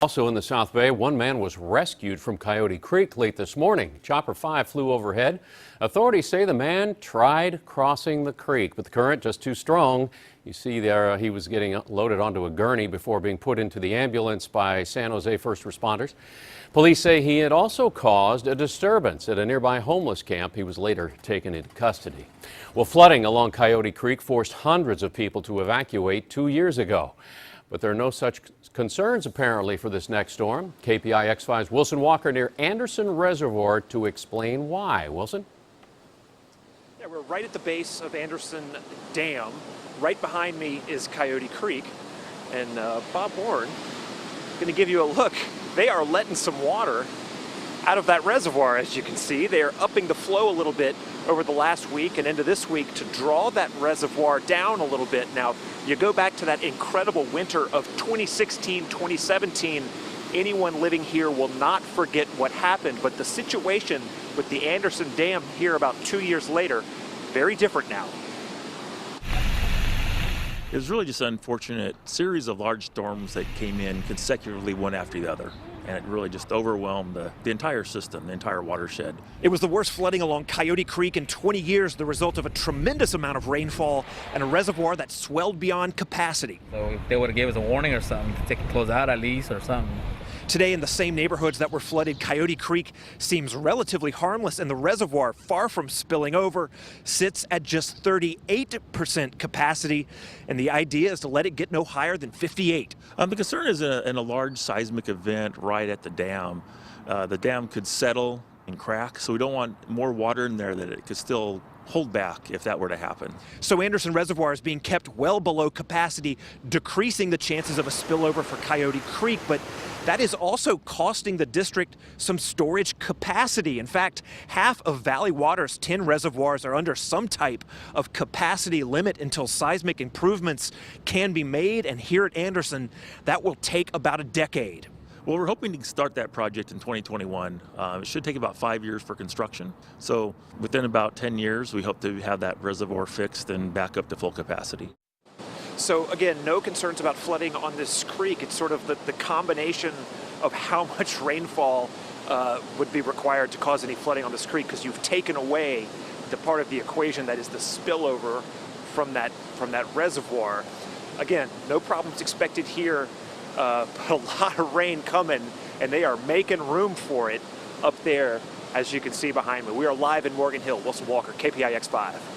Also in the South Bay, one man was rescued from Coyote Creek late this morning. Chopper 5 flew overhead. Authorities say the man tried crossing the creek, but the current just too strong. You see there he was getting loaded onto a gurney before being put into the ambulance by San Jose first responders. Police say he had also caused a disturbance at a nearby homeless camp. He was later taken into custody. Well, flooding along Coyote Creek forced hundreds of people to evacuate 2 years ago. But there are no such concerns, apparently, for this next storm. KPIX 5's Wilson Walker near Anderson Reservoir to explain why. Wilson? Yeah, we're right at the base of Anderson Dam. Right behind me is Coyote Creek. And Bob Bourne is going to give you a look. They are letting some water out of that reservoir, as you can see. They are upping the flow a little bit over the last week and into this week to draw that reservoir down a little bit. Now, you go back to that incredible winter of 2016, 2017, anyone living here will not forget what happened, but the situation with the Anderson Dam here about 2 years later, very different now. It was really just an unfortunate series of large storms that came in consecutively one after the other. And it really just overwhelmed the entire system, the entire watershed. It was the worst flooding along Coyote Creek in 20 years, the result of a tremendous amount of rainfall and a reservoir that swelled beyond capacity. So if they would have gave us a warning or something, to take it close out at least or something. Today, in the same neighborhoods that were flooded, Coyote Creek seems relatively harmless, and the reservoir, far from spilling over, sits at just 38% capacity, and the idea is to let it get no higher than 58. The concern is in a large seismic event right at the dam could settle and crack, so we don't want more water in there that it could still hold back if that were to happen. So Anderson Reservoir is being kept well below capacity, decreasing the chances of a spillover for Coyote Creek, but that is also costing the district some storage capacity. In fact, half of Valley Water's 10 reservoirs are under some type of capacity limit until seismic improvements can be made, and here at Anderson, that will take about a decade. Well, we're hoping to start that project in 2021. It should take about 5 years for construction. So within about 10 years, we hope to have that reservoir fixed and back up to full capacity. So again, no concerns about flooding on this creek. It's sort of the combination of how much rainfall would be required to cause any flooding on this creek, because you've taken away the part of the equation that is the spillover from that reservoir. Again, no problems expected here. But a lot of rain coming, and they are making room for it up there, as you can see behind me. We are live in Morgan Hill. Wilson Walker, KPIX 5.